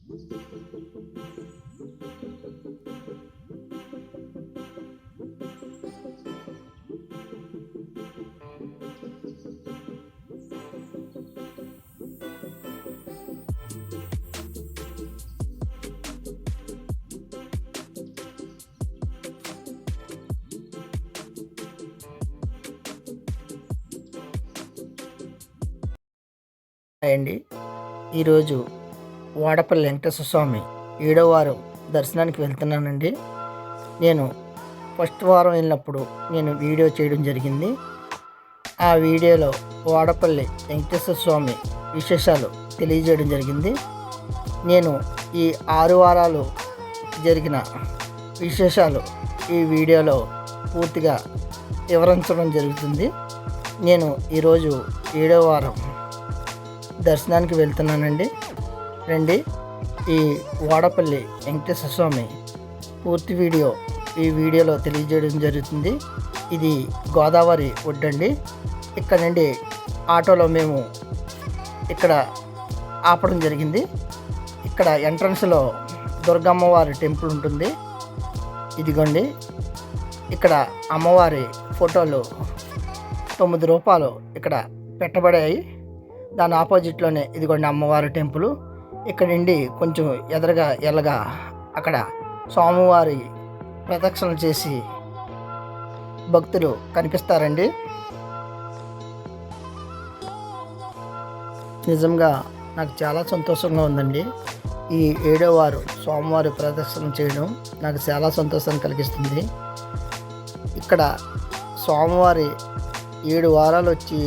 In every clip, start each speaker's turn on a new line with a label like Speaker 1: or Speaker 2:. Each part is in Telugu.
Speaker 1: అండి, ఈరోజు వాడపల్లి వెంకటేశ్వర స్వామి 7వ వారం దర్శనానికి వెళ్తున్నానండి. నేను ఫస్ట్ వారం వెళ్ళినప్పుడు నేను వీడియో చేయడం జరిగింది. ఆ వీడియోలో వాడపల్లి వెంకటేశ్వర స్వామి విశేషాలు తెలియజేయడం జరిగింది. నేను ఈ 6 వారాలు జరిగిన విశేషాలు ఈ వీడియోలో పూర్తిగా వివరించడం జరుగుతుంది. నేను ఈరోజు 7వ వారం దర్శనానికి వెళ్తున్నానండి. రండి, ఈ వాడపల్లి వెంకటేశ్వర స్వామి పూర్తి వీడియో ఈ వీడియోలో తెలియజేయడం జరుగుతుంది. ఇది గోదావరి ఒడ్డండి. ఇక్కడ నుండి ఆటోలో మేము ఇక్కడ ఆపడం జరిగింది. ఇక్కడ ఎంట్రన్స్లో దుర్గమ్మవారి టెంపుల్ ఉంటుంది. ఇదిగోండి, ఇక్కడ అమ్మవారి ఫోటోలు 9 రూపాయలు ఇక్కడ పెట్టబడాయి. దాని ఆపోజిట్లోనే ఇదిగోండి అమ్మవారి టెంపుల్. ఇక్కడ నుండి కొంచెం ఎదురుగా ఎల్లగా అక్కడ స్వామివారి ప్రదక్షిణలు చేసి భక్తులు కనిపిస్తారండి. నిజంగా నాకు చాలా సంతోషంగా ఉందండి. ఈ 7వ వారం స్వామివారి ప్రదక్షిణ చేయడం నాకు చాలా సంతోషాన్ని కలిగిస్తుంది. ఇక్కడ స్వామివారి 7 వారాలు వచ్చి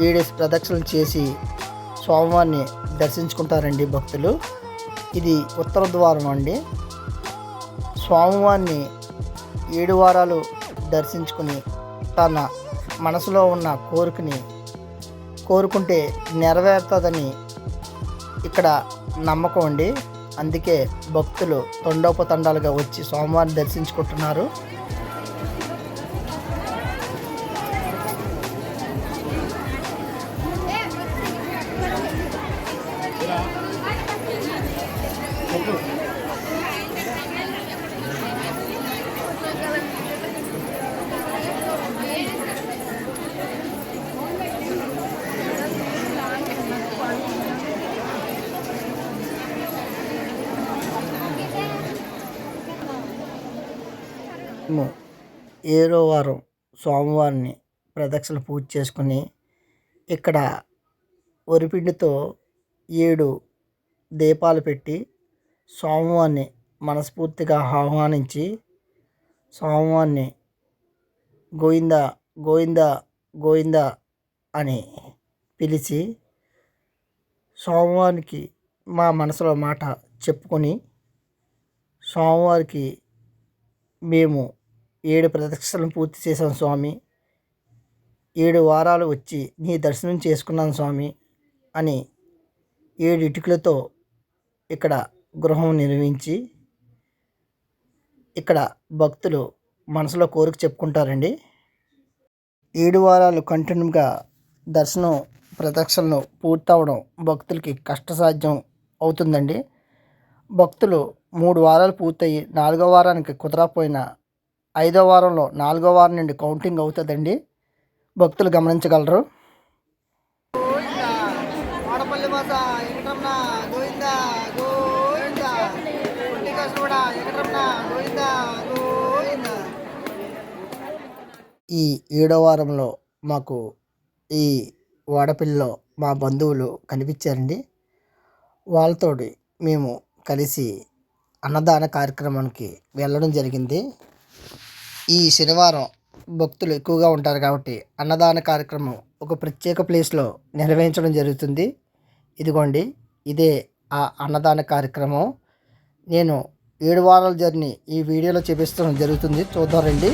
Speaker 1: 7 ప్రదక్షిణలు చేసి స్వామివారిని దర్శించుకుంటారండి భక్తులు. ఇది ఉత్తర ద్వారం అండి. స్వామివారిని 7 వారాలు దర్శించుకుని తన మనసులో ఉన్న కోరికని కోరుకుంటే నెరవేరుతుందని ఇక్కడ నమ్మకం అండి. అందుకే భక్తులు తండోపతండాలుగా వచ్చి స్వామివారిని దర్శించుకుంటున్నారు. మేము 7వ వారం స్వామివారిని ప్రదక్షిణ పూజ చేసుకుని ఇక్కడ వరిపిండితో 7 దీపాలు పెట్టి స్వామివారిని మనస్ఫూర్తిగా ఆహ్వానించి స్వామివారిని గోవింద గోవింద గోవింద అని పిలిచి స్వామివారికి మా మనసులో మాట చెప్పుకొని స్వామివారికి మేము 7 ప్రదక్షిణలు పూర్తి చేసాం స్వామి, 7 వారాలు వచ్చి నీ దర్శనం చేసుకున్నాను స్వామి అని 7 ఇటుకలతో ఇక్కడ గృహం నిర్మించి ఇక్కడ భక్తులు మనసులో కోరిక చెప్పుకుంటారండి. 7 వారాలు కంటిన్యూగా దర్శనం ప్రదక్షిణలు పూర్తవడం భక్తులకి కష్టసాధ్యం అవుతుందండి. భక్తులు 3 వారాలు పూర్తయి 4వ వారానికి కుదరకపోయినా 5వ వారంలో 4వ వారం నుండి కౌంటింగ్ అవుతుందండి. భక్తులు గమనించగలరు. ఈ 7వ వారంలో మాకు ఈ వాడపల్లిలో మా బంధువులు కనిపించారండి. వాళ్ళతో మేము కలిసి అన్నదాన కార్యక్రమానికి వెళ్ళడం జరిగింది. ఈ శనివారం భక్తులు ఎక్కువగా ఉంటారు కాబట్టి అన్నదాన కార్యక్రమం ఒక ప్రత్యేక ప్లేస్లో నిర్వహించడం జరుగుతుంది. ఇదిగోండి, ఇదే ఆ అన్నదాన కార్యక్రమం. నేను 7 వారాల జర్నీ ఈ వీడియోలో చూపించడం జరుగుతుంది. చూద్దాం రండి.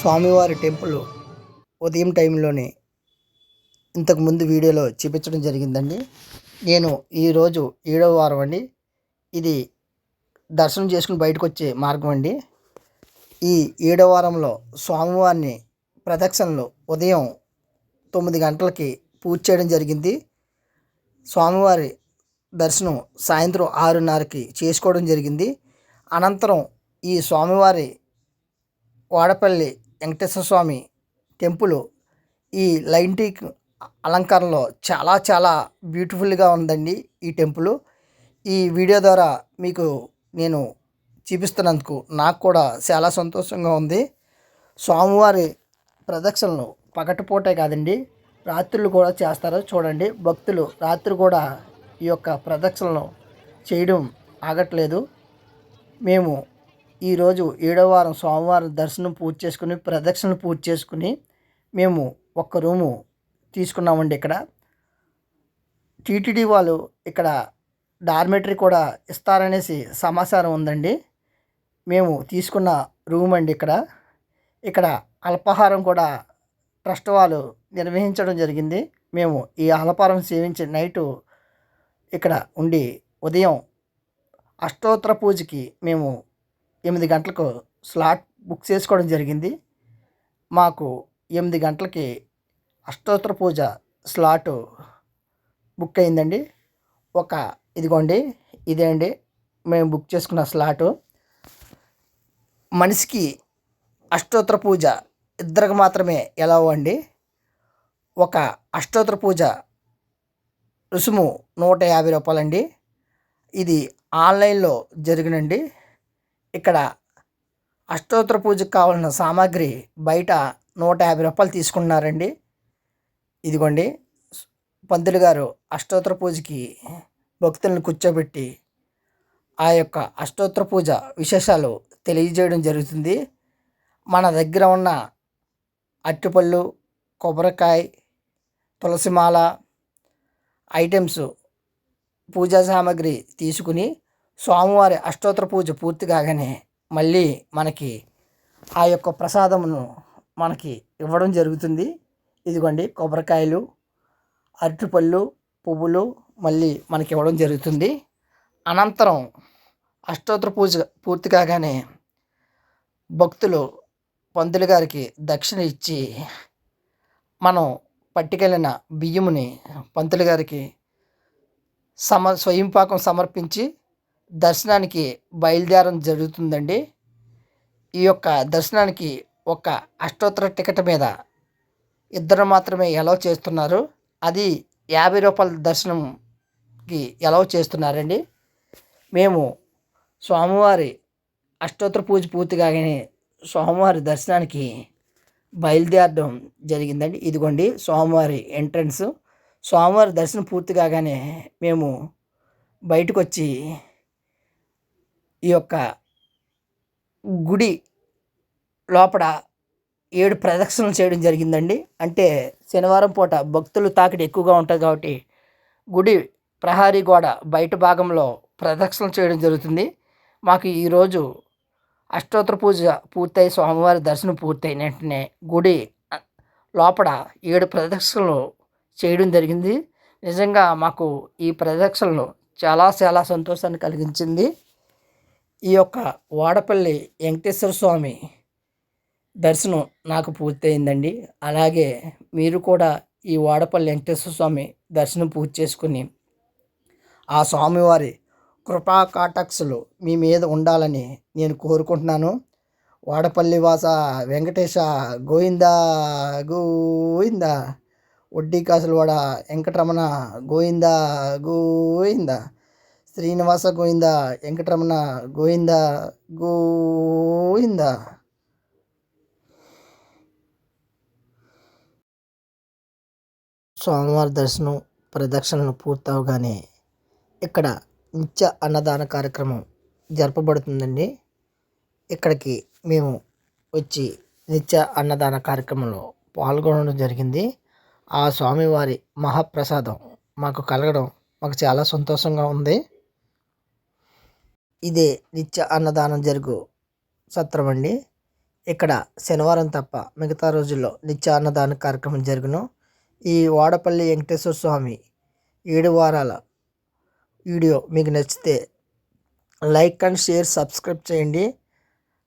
Speaker 1: స్వామివారి టెంపుల్ ఉదయం టైంలోనే ఇంతకుముందు వీడియోలో చూపించడం జరిగిందండి. నేను ఈరోజు 7వ వారం అండి. ఇది దర్శనం చేసుకుని బయటకు వచ్చే మార్గం అండి. ఈ 7వ వారంలో స్వామివారిని ప్రదక్షిణలు ఉదయం 9 గంటలకి పూజ చేయడం జరిగింది. స్వామివారి దర్శనం సాయంత్రం 6:30కి చేసుకోవడం జరిగింది. అనంతరం ఈ స్వామివారి వాడపల్లి వెంకటేశ్వర స్వామి టెంపుల్ ఈ లైటింగ్ అలంకరణలో చాలా చాలా బ్యూటిఫుల్గా ఉందండి ఈ టెంపుల్. ఈ వీడియో ద్వారా మీకు నేను చూపిస్తున్నందుకు నాకు కూడా చాలా సంతోషంగా ఉంది. స్వామివారి ప్రదక్షిణలు పగటిపూటే కాదండి, రాత్రులు కూడా చేస్తారు. చూడండి, భక్తులు రాత్రి కూడా ఈ యొక్క ప్రదక్షిణలు చేయడం ఆగట్లేదు. మేము ఈరోజు 7వ వారం సోమవారం దర్శనం పూర్తి చేసుకుని ప్రదక్షిణలు పూర్తి చేసుకుని మేము ఒక్క రూము తీసుకున్నామండి. ఇక్కడ టీటీడీ వాళ్ళు ఇక్కడ డార్మెటరీ కూడా ఇస్తారనేసి సమాచారం ఉందండి. మేము తీసుకున్న రూమ్ అండి. ఇక్కడ అల్పాహారం కూడా ట్రస్ట్ వాళ్ళు నిర్వహించడం జరిగింది. మేము ఈ అల్పాహారం సేవించి నైటు ఇక్కడ ఉండి ఉదయం అష్టోత్తర పూజకి మేము 8 గంటలకు స్లాట్ బుక్ చేసుకోవడం జరిగింది. మాకు 8 గంటలకి అష్టోత్తర పూజ స్లాటు బుక్ అయిందండి. ఇదిగోండి, ఇదే అండి మేము బుక్ చేసుకున్న స్లాటు. మనిషికి అష్టోత్తర పూజ ఇద్దరికి మాత్రమే ఎలా అండి. ఒక అష్టోత్తర పూజ రుసుము 150 రూపాయలండి. ఇది ఆన్లైన్లో జరిగినండి. ఇక్కడ అష్టోత్తర పూజకు కావాల్సిన సామాగ్రి బయట 150 రూపాయలు తీసుకుంటున్నారండి. ఇదిగోండి, పంతులు గారు అష్టోత్తర పూజకి భక్తులను కూర్చోబెట్టి ఆ యొక్క అష్టోత్తర పూజ విశేషాలు తెలియజేయడం జరుగుతుంది. మన దగ్గర ఉన్న అరటిపళ్ళు, కొబ్బరికాయ, తులసిమాల ఐటమ్స్ పూజా సామాగ్రి తీసుకుని స్వామివారి అష్టోత్తర పూజ పూర్తి కాగానే మళ్ళీ మనకి ఆ యొక్క ప్రసాదమును మనకి ఇవ్వడం జరుగుతుంది. ఇదిగోండి, కొబ్బరికాయలు, అరటిపళ్ళు, పువ్వులు మళ్ళీ మనకి ఇవ్వడం జరుగుతుంది. అనంతరం అష్టోత్తర పూజ పూర్తి కాగానే భక్తులు పంతులు గారికి దక్షిణ ఇచ్చి మనం పట్టుకెళ్ళిన బియ్యముని పంతులు గారికి స్వయంపాకం సమర్పించి దర్శనానికి బయలుదేరడం జరుగుతుందండి. ఈ యొక్క దర్శనానికి ఒక అష్టోత్తర టికెట్ మీద ఇద్దరు మాత్రమే ఎలవ్ చేస్తున్నారు. అది 50 రూపాయల దర్శనంకి ఎలవ్ చేస్తున్నారండి. మేము స్వామివారి అష్టోత్తర పూజ పూర్తి కాగానే స్వామివారి దర్శనానికి బయలుదేరడం జరిగిందండి. ఇదిగోండి స్వామివారి ఎంట్రన్స్. స్వామివారి దర్శనం పూర్తి కాగానే మేము బయటకు వచ్చి ఈ యొక్క గుడి లోపల 7 ప్రదక్షిణలు చేయడం జరిగిందండి. అంటే శనివారం పూట భక్తులు తాకిడి ఎక్కువగా ఉంటుంది కాబట్టి గుడి ప్రహారీ గోడ బయట భాగంలో ప్రదక్షిణలు చేయడం జరుగుతుంది. మాకు ఈరోజు అష్టోత్తర పూజ పూర్తయి స్వామివారి దర్శనం పూర్తయిన వెంటనే గుడి లోపల 7 ప్రదక్షిణలు చేయడం జరిగింది. నిజంగా మాకు ఈ ప్రదక్షిణలు చాలా చాలా సంతోషాన్ని కలిగించింది. ఈ యొక్క వాడపల్లి వెంకటేశ్వర స్వామి దర్శనం నాకు పూర్తయిందండి. అలాగే మీరు కూడా ఈ వాడపల్లి వెంకటేశ్వర స్వామి దర్శనం పూర్తి చేసుకుని ఆ స్వామివారి కృపా కాటాక్షలు మీ మీద ఉండాలని నేను కోరుకుంటున్నాను. వాడపల్లి వాస వెంకటేశ గోవిందా గోవిందా, వడ్డీ కాసులవాడ వెంకటరమణ గోవిందా గోవిందా, శ్రీనివాస గోవింద, వెంకటరమణ గోవింద గోవింద. స్వామివారి దర్శనం ప్రదక్షిణలు పూర్తవగానే ఇక్కడ నిత్య అన్నదాన కార్యక్రమం జరపబడుతుందండి. ఇక్కడికి మేము వచ్చి నిత్య అన్నదాన కార్యక్రమంలో పాల్గొనడం జరిగింది. ఆ స్వామివారి మహాప్రసాదం మాకు కలగడం మాకు చాలా సంతోషంగా ఉంది. ఇదే నిత్య అన్నదానం జరుగు సత్రం అండి. ఇక్కడ శనివారం తప్ప మిగతా రోజుల్లో నిత్య అన్నదాన కార్యక్రమం జరుగును. ఈ వాడపల్లి వెంకటేశ్వర స్వామి 7 వారాల వీడియో మీకు నచ్చితే లైక్ అండ్ షేర్ సబ్స్క్రైబ్ చేయండి.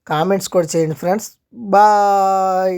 Speaker 1: కామెంట్స్ కూడా చేయండి ఫ్రెండ్స్. బాయ్.